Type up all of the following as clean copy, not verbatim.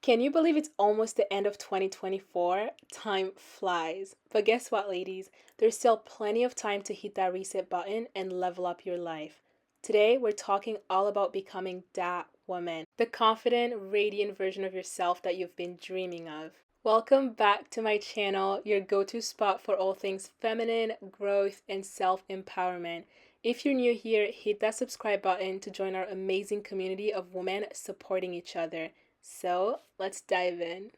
Can you believe it's almost the end of 2024? Time flies. But guess what, ladies? There's still plenty of time to hit that reset button and level up your life. Today, we're talking all about becoming that woman, the confident, radiant version of yourself that you've been dreaming of. Welcome back to my channel, your go to spot for all things feminine, growth, and self empowerment. If you're new here, hit that subscribe button to join our amazing community of women supporting each other. So let's dive in.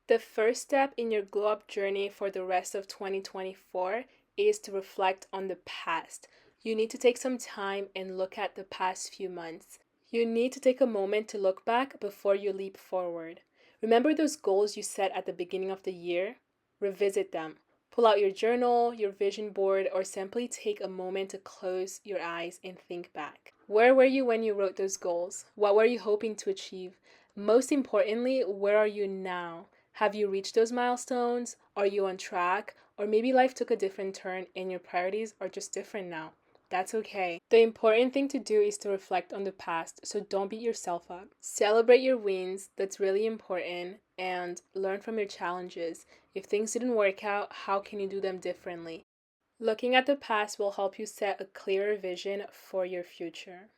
The first step in your glow up journey for the rest of 2024 is to reflect on the past. You need to take some time and look at the past few months. You need to take a moment to look back before you leap forward. Remember those goals you set at the beginning of the year? Revisit them. Pull out your journal, your vision board, or simply take a moment to close your eyes and think back. Where were you when you wrote those goals? What were you hoping to achieve? Most importantly, where are you now? Have you reached those milestones? Are you on track? Or maybe life took a different turn and your priorities are just different now. That's okay. The important thing to do is to reflect on the past, so don't beat yourself up. Celebrate your wins, that's really important, and learn from your challenges. If things didn't work out, how can you do them differently? Looking at the past will help you set a clearer vision for your future.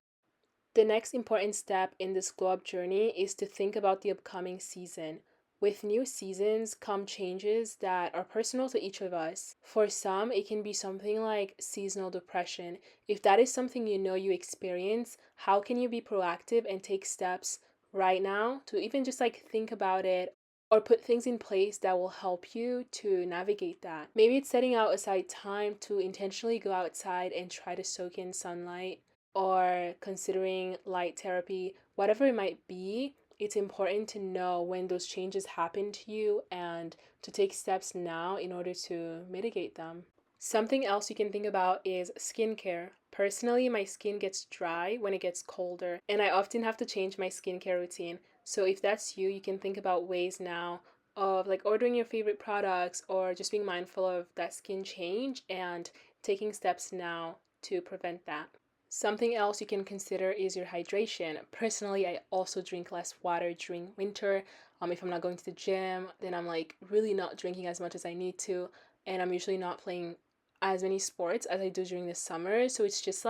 The next important step in this glow up journey is to think about the upcoming season. With new seasons come changes that are personal to each of us. For some, it can be something like seasonal depression. If that is something you know you experience, how can you be proactive and take steps right now to even just think about it or put things in place that will help you to navigate that? Maybe it's setting out aside time to intentionally go outside and try to soak in sunlight or considering light therapy, whatever it might be. It's important to know when those changes happen to you and to take steps now in order to mitigate them. Something else you can think about is skincare. Personally, my skin gets dry when it gets colder, and I often have to change my skincare routine. So if that's you, you can think about ways now of ordering your favorite products or just being mindful of that skin change and taking steps now to prevent that. Something else you can consider is your hydration. Personally, I also drink less water during winter. If I'm not going to the gym, then I'm really not drinking as much as I need to, and I'm usually not playing as many sports as I do during the summer. So it's just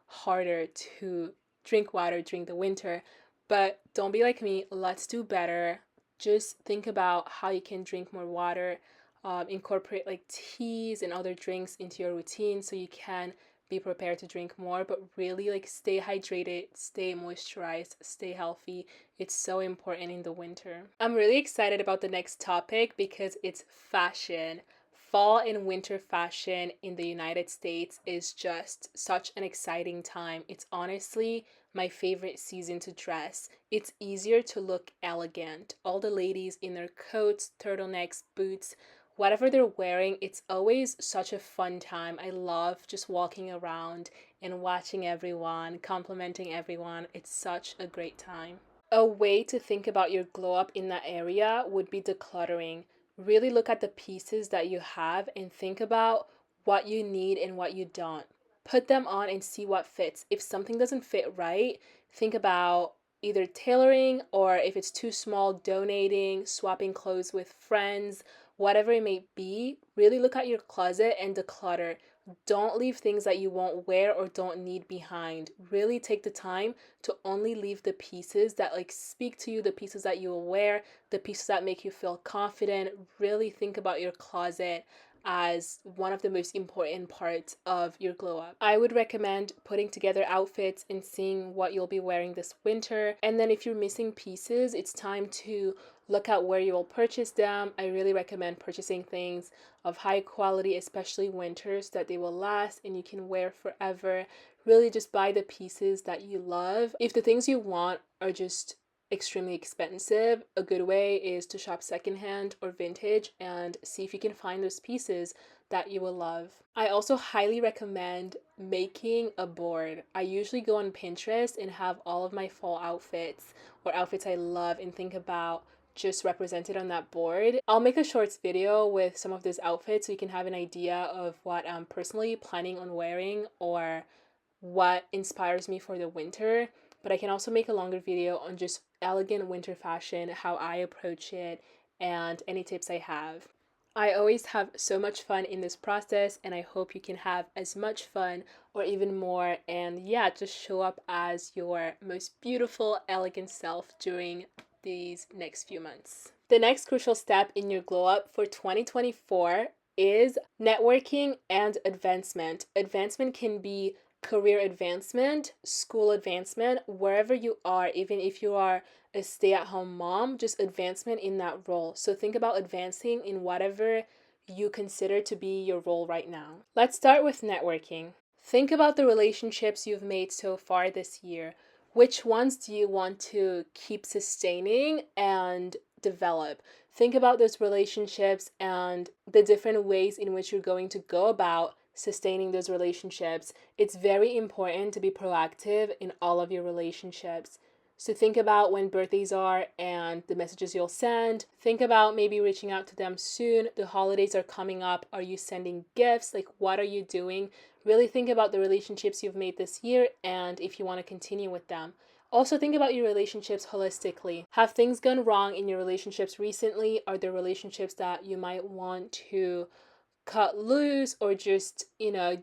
harder to drink water during the winter. But don't be like me. Let's do better. Just think about how you can drink more water. Incorporate teas and other drinks into your routine so you can be prepared to drink more, but really stay hydrated, stay moisturized, stay healthy. It's so important in the winter. I'm really excited about the next topic because it's fashion. Fall and winter fashion in the United States is just such an exciting time. It's honestly my favorite season to dress. It's easier to look elegant. All the ladies in their coats, turtlenecks, boots, whatever they're wearing, it's always such a fun time. I love just walking around and watching everyone, complimenting everyone. It's such a great time. A way to think about your glow up in that area would be decluttering. Really look at the pieces that you have and think about what you need and what you don't. Put them on and see what fits. If something doesn't fit right, think about either tailoring, or if it's too small, donating, swapping clothes with friends, whatever it may be. Really look at your closet and declutter. Don't leave things that you won't wear or don't need behind. Really take the time to only leave the pieces that speak to you, the pieces that you will wear, the pieces that make you feel confident. Really think about your closet as one of the most important parts of your glow up. I would recommend putting together outfits and seeing what you'll be wearing this winter. And then if you're missing pieces, it's time to look at where you will purchase them. I really recommend purchasing things of high quality, especially winters, so that they will last and you can wear forever. Really just buy the pieces that you love. If the things you want are just extremely expensive, a good way is to shop secondhand or vintage and see if you can find those pieces that you will love. I also highly recommend making a board. I usually go on Pinterest and have all of my fall outfits or outfits I love and think about just represented on that board. I'll make a shorts video with some of these outfits so you can have an idea of what I'm personally planning on wearing or what inspires me for the winter. but I can also make a longer video on just elegant winter fashion, how I approach it, and any tips I have. I always have so much fun in this process, and I hope you can have as much fun or even more, and yeah, just show up as your most beautiful, elegant self during these next few months. The next crucial step in your glow up for 2024 is networking and advancement. Advancement can be career advancement, school advancement, wherever you are, even if you are a stay-at-home mom, just advancement in that role. So think about advancing in whatever you consider to be your role right now. Let's start with networking. Think about the relationships you've made so far this year. Which ones do you want to keep sustaining and develop? Think about those relationships and the different ways in which you're going to go about sustaining those relationships. It's very important to be proactive in all of your relationships. So think about when birthdays are and the messages you'll send. Think about maybe reaching out to them soon. The holidays are coming up. Are you sending gifts? Like, what are you doing? Really think about the relationships you've made this year and if you want to continue with them. Also, think about your relationships holistically. Have things gone wrong in your relationships recently? Are there relationships that you might want to cut loose or just,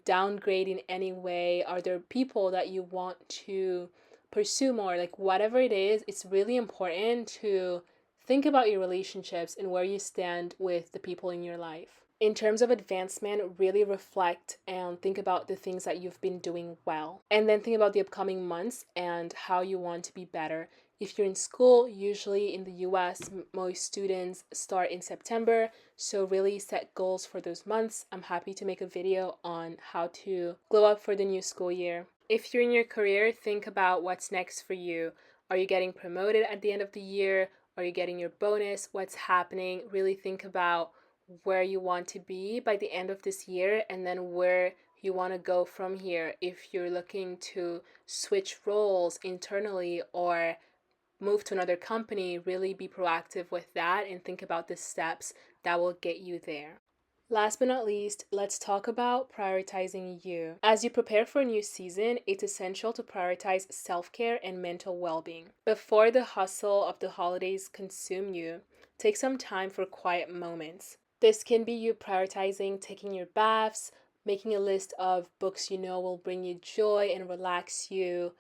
downgrade in any way? Are there people that you want to pursue more? Like, whatever it is, it's really important to think about your relationships and where you stand with the people in your life. In terms of advancement, really reflect and think about the things that you've been doing well. And then think about the upcoming months and how you want to be better. If you're in school, usually in the US, most students start in September. So really set goals for those months. I'm happy to make a video on how to glow up for the new school year. If you're in your career, think about what's next for you. Are you getting promoted at the end of the year? Are you getting your bonus? What's happening? Really think about where you want to be by the end of this year and then where you want to go from here. If you're looking to switch roles internally or move to another company, really be proactive with that and think about the steps that will get you there. Last but not least, let's talk about prioritizing you. As you prepare for a new season, it's essential to prioritize self-care and mental well-being. Before the hustle of the holidays consume you, take some time for quiet moments. This can be you prioritizing taking your baths, making a list of books you know will bring you joy and relax you,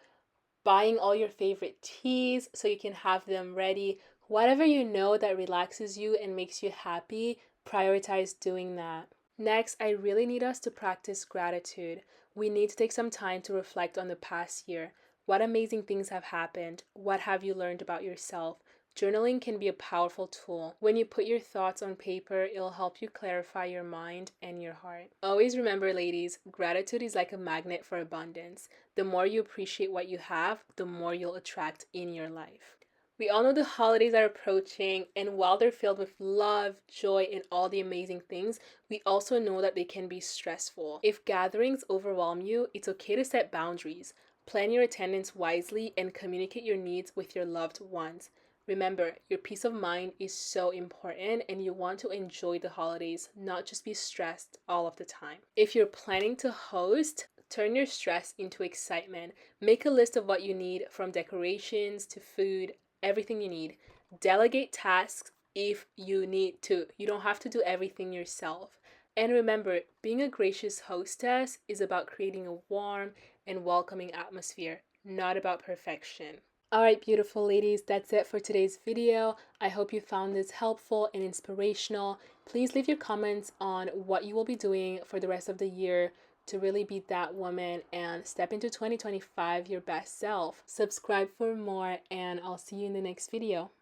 buying all your favorite teas so you can have them ready. Whatever you know that relaxes you and makes you happy, prioritize doing that. Next, I really need us to practice gratitude. We need to take some time to reflect on the past year. What amazing things have happened? What have you learned about yourself? Journaling can be a powerful tool. When you put your thoughts on paper, it'll help you clarify your mind and your heart. Always remember, ladies, gratitude is like a magnet for abundance. The more you appreciate what you have, the more you'll attract in your life. We all know the holidays are approaching, and while they're filled with love, joy, and all the amazing things, we also know that they can be stressful. If gatherings overwhelm you, it's okay to set boundaries. Plan your attendance wisely and communicate your needs with your loved ones. Remember, your peace of mind is so important and you want to enjoy the holidays, not just be stressed all of the time. If you're planning to host, turn your stress into excitement. Make a list of what you need, from decorations to food, everything you need. Delegate tasks if you need to. You don't have to do everything yourself. And remember, being a gracious hostess is about creating a warm and welcoming atmosphere, not about perfection. Alright, beautiful ladies, that's it for today's video. I hope you found this helpful and inspirational. Please leave your comments on what you will be doing for the rest of the year to really be that woman and step into 2025 your best self. Subscribe for more, and I'll see you in the next video.